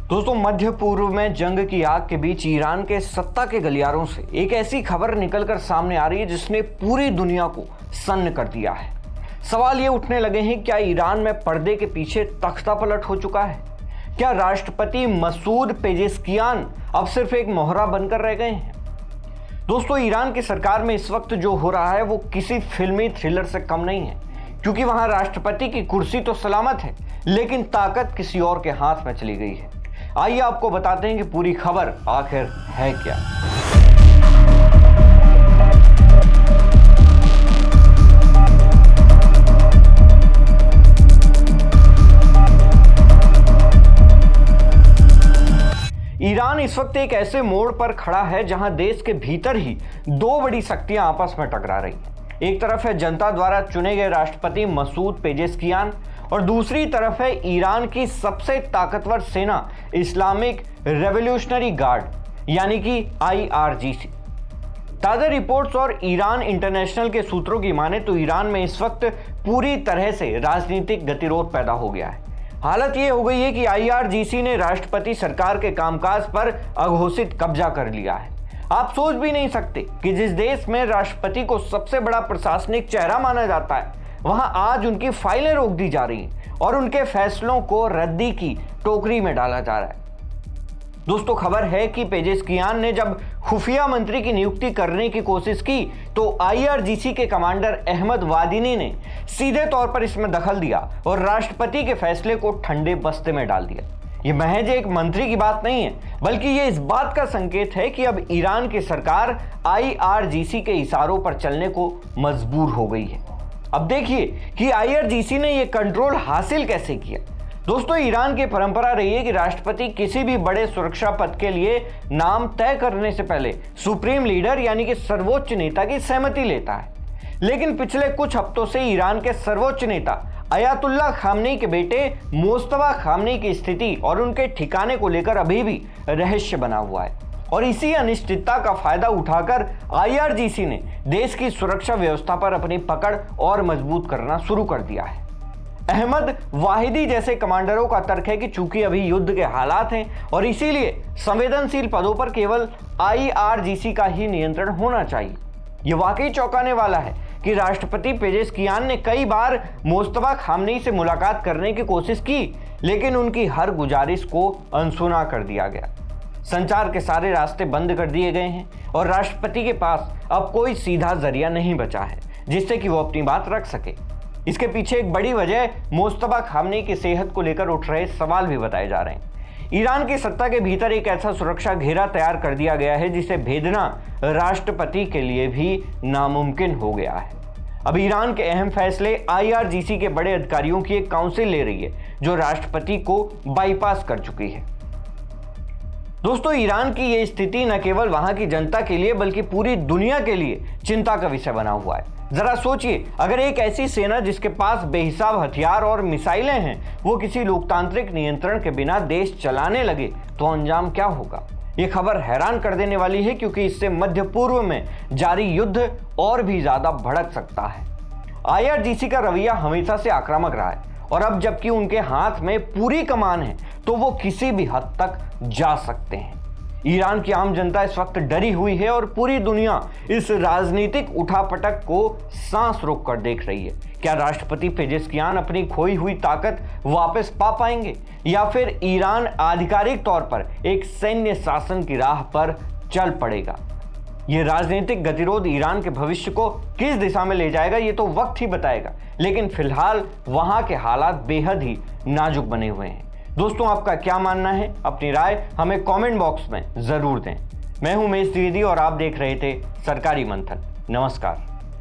दोस्तों, मध्य पूर्व में जंग की आग के बीच ईरान के सत्ता के गलियारों से एक ऐसी खबर निकलकर सामने आ रही है जिसने पूरी दुनिया को सन्न कर दिया है। सवाल ये उठने लगे हैं, क्या ईरान में पर्दे के पीछे तख्ता पलट हो चुका है? क्या राष्ट्रपति मसूद पेजेस्कियान अब सिर्फ एक मोहरा बनकर रह गए हैं? दोस्तों, ईरान की सरकार में इस वक्त जो हो रहा है वो किसी फिल्मी थ्रिलर से कम नहीं है, क्योंकि वहां राष्ट्रपति की कुर्सी तो सलामत है, लेकिन ताकत किसी और के हाथ में चली गई है। आइए आपको बताते हैं कि पूरी खबर आखिर है क्या। ईरान इस वक्त एक ऐसे मोड़ पर खड़ा है जहां देश के भीतर ही दो बड़ी शक्तियां आपस में टकरा रही हैं। एक तरफ है जनता द्वारा चुने गए राष्ट्रपति मसूद पेजेस्कियान और दूसरी तरफ है ईरान की सबसे ताकतवर सेना इस्लामिक रेवोल्यूशनरी गार्ड यानी कि IRGC। ताज़ा रिपोर्ट्स और ईरान इंटरनेशनल के सूत्रों की माने तो ईरान में इस वक्त पूरी तरह से राजनीतिक गतिरोध पैदा हो गया है। हालत ये हो गई है कि IRGC ने राष्ट्रपति सरकार के कामकाज पर अघोषित कब्जा कर लिया है। आप सोच भी नहीं सकते कि जिस देश में राष्ट्रपति को सबसे बड़ा प्रशासनिक चेहरा माना जाता है, वहां आज उनकी फाइलें रोक दी जा रही हैं और उनके फैसलों को रद्दी की टोकरी में डाला जा रहा है। दोस्तों, खबर है कि पेजेस्कियान ने जब खुफिया मंत्री की नियुक्ति करने की कोशिश की तो IRGC के कमांडर अहमद वादिनी ने सीधे तौर पर इसमें दखल दिया और राष्ट्रपति के फैसले को ठंडे बस्ते में डाल दिया। ये महज एक मंत्री की बात नहीं है, बल्कि ये इस बात का संकेत है कि अब ईरान की सरकार IRGC के इशारों पर चलने को मजबूर हो गई है। अब देखिए कि IRGC ने ये कंट्रोल हासिल कैसे किया। दोस्तों, ईरान की परंपरा रही है कि राष्ट्रपति किसी भी बड़े सुरक्षा पद के लिए नाम तय करने से पहले सुप्रीम लीडर यानी कि सर्वोच्च नेता की सहमति लेता है। लेकिन पिछले कुछ हफ्तों से ईरान के सर्वोच्च नेता अयातुल्ला खामनेई के बेटे मोस्तफा खामनेई की स्थिति और उनके ठिकाने को लेकर अभी भी रहस्य बना हुआ है और इसी अनिश्चितता का फायदा उठाकर IRGC ने देश की सुरक्षा व्यवस्था पर अपनी पकड़ और मजबूत करना शुरू कर दिया है। अहमद वाहिदी जैसे कमांडरों का तर्क है कि चूंकि अभी युद्ध के हालात हैं और इसीलिए संवेदनशील पदों पर केवल IRGC का ही नियंत्रण होना चाहिए। ये वाकई चौंकाने वाला है कि राष्ट्रपति पेजेस्कियान ने कई बार मोस्तफा खामनेई से मुलाकात करने की कोशिश की, लेकिन उनकी हर गुजारिश को अनसुना कर दिया गया। संचार के सारे रास्ते बंद कर दिए गए हैं और राष्ट्रपति के पास अब कोई सीधा जरिया नहीं बचा है जिससे कि वो अपनी बात रख सके। इसके पीछे एक बड़ी वजह मोस्तफा खामनेई की सेहत को लेकर उठ रहे सवाल भी बताए जा रहे हैं। ईरान की सत्ता के भीतर एक ऐसा सुरक्षा घेरा तैयार कर दिया गया है जिसे भेदना राष्ट्रपति के लिए भी नामुमकिन हो गया है। अब ईरान के अहम फैसले IRGC के बड़े अधिकारियों की एक काउंसिल ले रही है जो राष्ट्रपति को बाईपास कर चुकी है। दोस्तों, ईरान की यह स्थिति न केवल वहां की जनता के लिए बल्कि पूरी दुनिया के लिए चिंता का विषय बना हुआ है। जरा सोचिए, अगर एक ऐसी सेना जिसके पास बेहिसाब हथियार और मिसाइलें हैं वो किसी लोकतांत्रिक नियंत्रण के बिना देश चलाने लगे तो अंजाम क्या होगा। ये खबर हैरान कर देने वाली है, क्योंकि इससे मध्य पूर्व में जारी युद्ध और भी ज्यादा भड़क सकता है। IRGC का रवैया हमेशा से आक्रामक रहा है और अब जबकि उनके हाथ में पूरी कमान है तो वो किसी भी हद तक जा सकते हैं। ईरान की आम जनता इस वक्त डरी हुई है और पूरी दुनिया इस राजनीतिक उठापटक को सांस रोक कर देख रही है। क्या राष्ट्रपति पेजेस्कियान अपनी खोई हुई ताकत वापस पा पाएंगे या फिर ईरान आधिकारिक तौर पर एक सैन्य शासन की राह पर चल पड़ेगा? ये राजनीतिक गतिरोध ईरान के भविष्य को किस दिशा में ले जाएगा ये तो वक्त ही बताएगा, लेकिन फिलहाल वहां के हालात बेहद ही नाजुक बने हुए हैं। दोस्तों, आपका क्या मानना है? अपनी राय हमें कमेंट बॉक्स में जरूर दें। मैं हूं उमेश द्विवेदी और आप देख रहे थे सरकारी मंथन। नमस्कार।